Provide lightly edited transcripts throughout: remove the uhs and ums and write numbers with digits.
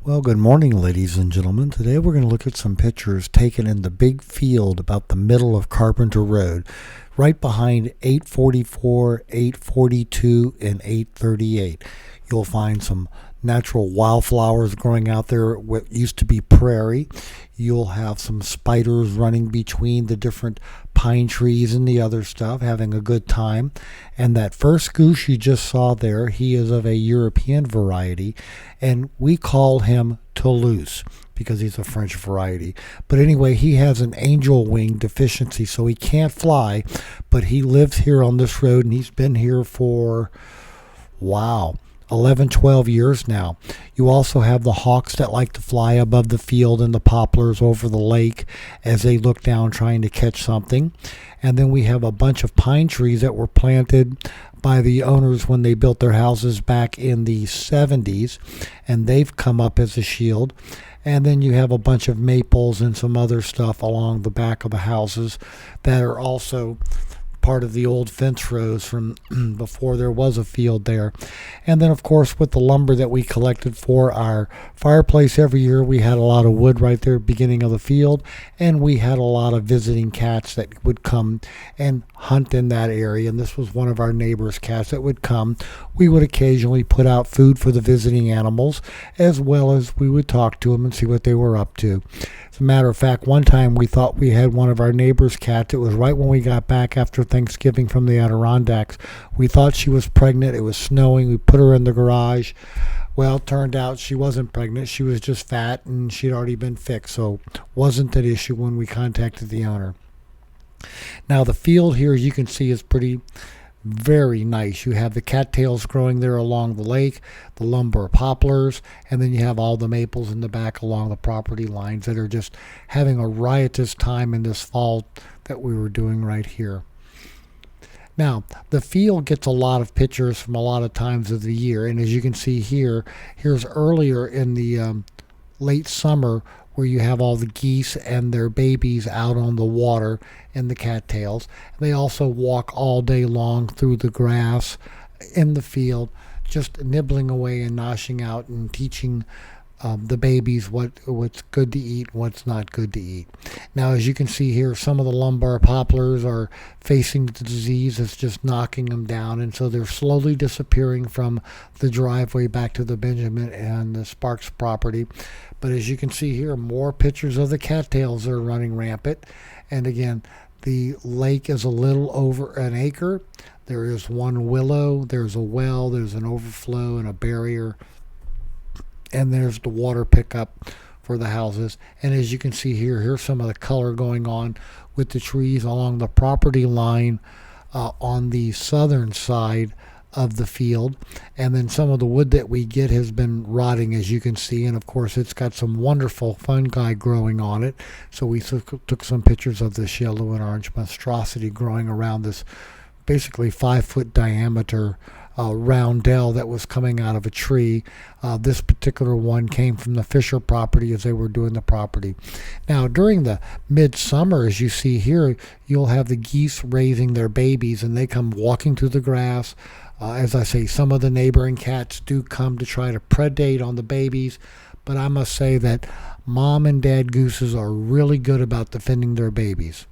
Well, good morning, ladies and gentlemen. Today we're going to look at some pictures taken in the big field about the middle of Carpenter Road, right behind 844, 842, and 838. You'll find some natural wildflowers growing out there, what used to be prairie. You'll have some spiders running between the different pine trees and the other stuff, having a good time. And that first goose you just saw there, he is of a European variety, and we call him Toulouse because he's a French variety. But anyway, he has an angel wing deficiency, so he can't fly, but he lives here on this road, and he's been here for, wow, 11, 12 years now. You also have the hawks that like to fly above the field and the poplars over the lake as they look down trying to catch something. And then we have a bunch of pine trees that were planted by the owners when they built their houses back in the 70s, and they've come up as a shield. And then you have a bunch of maples and some other stuff along the back of the houses that are also part of the old fence rows from before there was a field there. And then, of course, with the lumber that we collected for our fireplace every year, we had a lot of wood right there at the beginning of the field, and we had a lot of visiting cats that would come and hunt in that area. And this was one of our neighbors' cats that would come. We would occasionally put out food for the visiting animals, as well as we would talk to them and see what they were up to. As a matter of fact, one time we thought we had one of our neighbor's cats. It was right when we got back after Thanksgiving from the Adirondacks. We thought she was pregnant. It was snowing. We put her in the garage. Well, it turned out she wasn't pregnant. She was just fat, and she'd already been fixed, so wasn't an issue when we contacted the owner. Now, the field here, as you can see, is pretty very nice. You have the cattails growing there along the lake, the lumber poplars, and then you have all the maples in the back along the property lines that are just having a riotous time in this fall that we were doing right here. Now, the field gets a lot of pictures from a lot of times of the year, and as you can see here, here's earlier in the late summer where you have all the geese and their babies out on the water and the cattails. They also walk all day long through the grass in the field, just nibbling away and noshing out and teaching the babies what's good to eat, what's not good to eat. Now, as you can see here, some of the lumbar poplars are facing the disease that's just knocking them down, and so they're slowly disappearing from the driveway back to the Benjamin and the Sparks property. But as you can see here, more pictures of the cattails are running rampant. And again, the lake is a little over an acre. There is one willow, there's a well, there's an overflow and a barrier, and there's the water pickup for the houses. And as you can see here, here's some of the color going on with the trees along the property line on the southern side of the field. And then some of the wood that we get has been rotting, as you can see, and of course it's got some wonderful fungi growing on it. So we took some pictures of this yellow and orange monstrosity growing around this basically 5-foot diameter roundel that was coming out of a tree. This particular one came from the Fisher property as they were doing the property. Now, during the midsummer, as you see here, you'll have the geese raising their babies, and they come walking through the grass. As I say, some of the neighboring cats do come to try to predate on the babies, but I must say that mom and dad gooses are really good about defending their babies.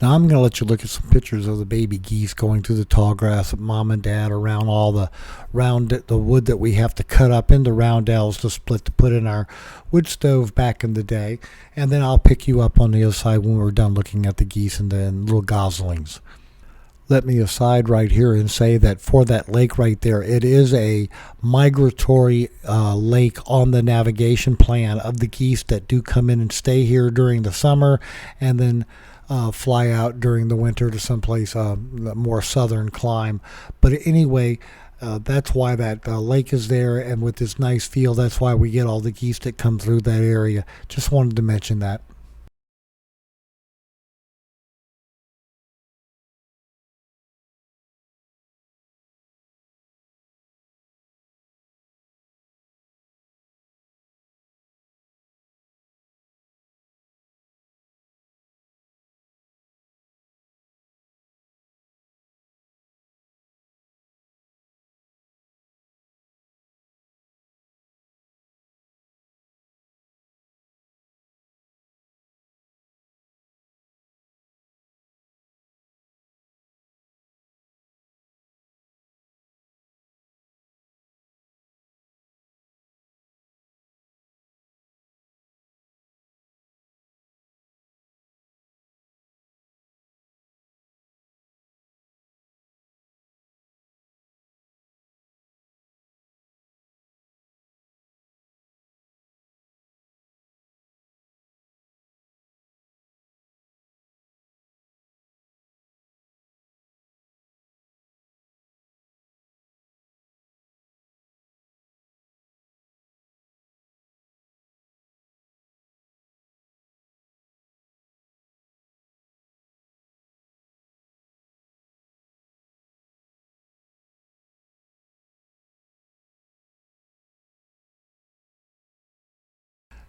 Now I'm going to let you look at some pictures of the baby geese going through the tall grass of mom and dad around all the the wood that we have to cut up into roundels to split to put in our wood stove back in the day. And then I'll pick you up on the other side when we're done looking at the geese and the little goslings. Let me aside right here and say that for that lake right there, it is a migratory lake on the navigation plan of the geese that do come in and stay here during the summer and then fly out during the winter to someplace more southern climb. But anyway, that's why that lake is there, and with this nice field, that's why we get all the geese that come through that area. Just wanted to mention that.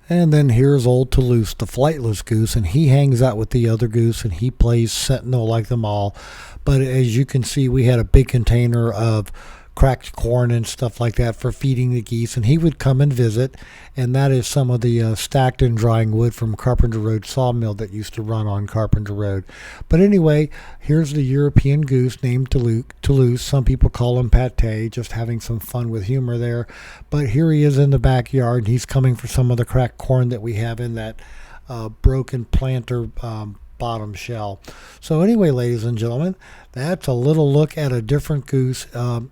And then here's old Toulouse, the flightless goose, and he hangs out with the other goose and he plays sentinel like them all. But as you can see, we had a big container of cracked corn and stuff like that for feeding the geese, and he would come and visit. And that is some of the stacked and drying wood from Carpenter Road sawmill that used to run on Carpenter Road. But anyway, here's the European goose named Toulouse. Some people call him Pate, just having some fun with humor there. But here he is in the backyard, and he's coming for some of the cracked corn that we have in that broken planter bottom shell. So anyway, ladies and gentlemen, that's a little look at a different goose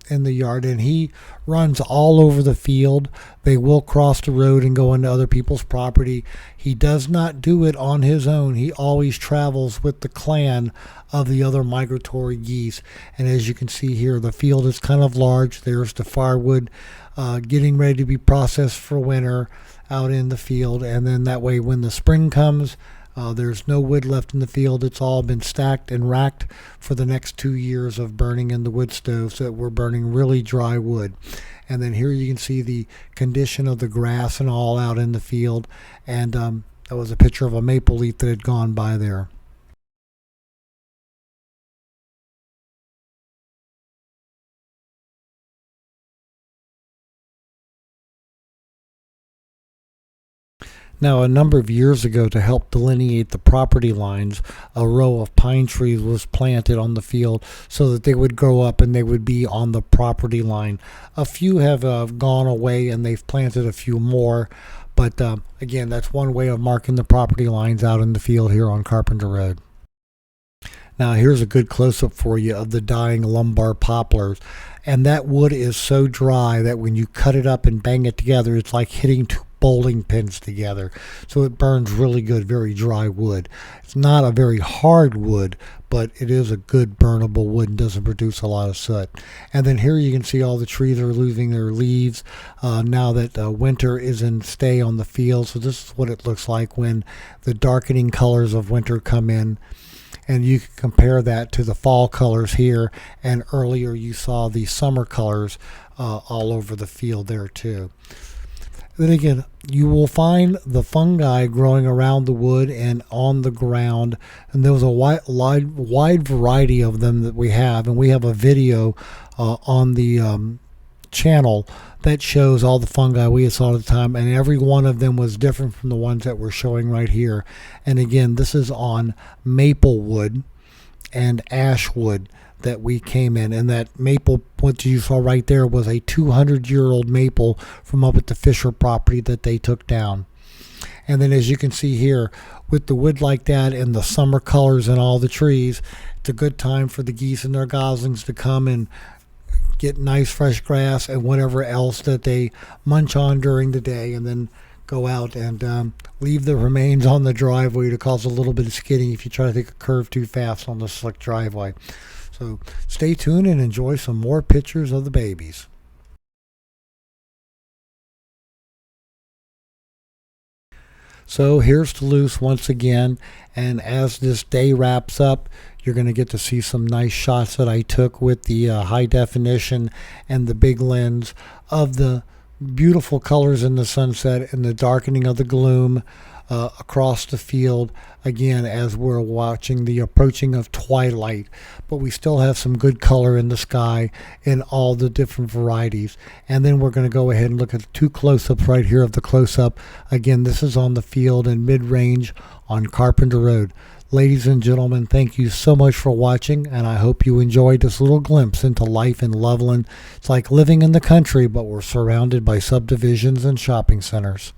in the yard, and he runs all over the field. They will cross the road and go into other people's property. He does not do it on his own. He always travels with the clan of the other migratory geese. And as you can see here, the field is kind of large. There's the firewood getting ready to be processed for winter out in the field, and then that way when the spring comes, there's no wood left in the field. It's all been stacked and racked for the next 2 years of burning in the wood stove, so that we're burning really dry wood. And then here you can see the condition of the grass and all out in the field. And that was a picture of a maple leaf that had gone by there. Now, a number of years ago, to help delineate the property lines, a row of pine trees was planted on the field so that they would grow up and they would be on the property line. A few have gone away, and they've planted a few more. But again, that's one way of marking the property lines out in the field here on Carpenter Road. Now, here's a good close-up for you of the dying lumbar poplars. And that wood is so dry that when you cut it up and bang it together, it's like hitting two bowling pins together. So it burns really good, very dry wood. It's not a very hard wood, but it is a good burnable wood and doesn't produce a lot of soot. And then here you can see all the trees are losing their leaves now that winter is in stay on the field. So this is what it looks like when the darkening colors of winter come in. And you can compare that to the fall colors here, and earlier you saw the summer colors all over the field there too. Then again, you will find the fungi growing around the wood and on the ground, and there was a wide variety of them that we have, and we have a video on the channel that shows all the fungi we saw at the time, and every one of them was different from the ones that we're showing right here. And again, this is on maple wood and ash wood that we came in, and that maple, what you saw right there, was a 200-year-old maple from up at the Fisher property that they took down. And then as you can see here, with the wood like that and the summer colors and all the trees, it's a good time for the geese and their goslings to come and get nice fresh grass and whatever else that they munch on during the day, and then go out and leave the remains on the driveway to cause a little bit of skidding if you try to take a curve too fast on the slick driveway. So stay tuned and enjoy some more pictures of the babies. So here's Toulouse once again, and as this day wraps up, you're going to get to see some nice shots that I took with the high definition and the big lens of the beautiful colors in the sunset and the darkening of the gloom across the field, again, as we're watching the approaching of twilight. But we still have some good color in the sky in all the different varieties. And then we're going to go ahead and look at two close-ups right here of the close-up. Again, this is on the field in mid-range on Carpenter Road. Ladies and gentlemen, thank you so much for watching, and I hope you enjoyed this little glimpse into life in Loveland. It's like living in the country, but we're surrounded by subdivisions and shopping centers.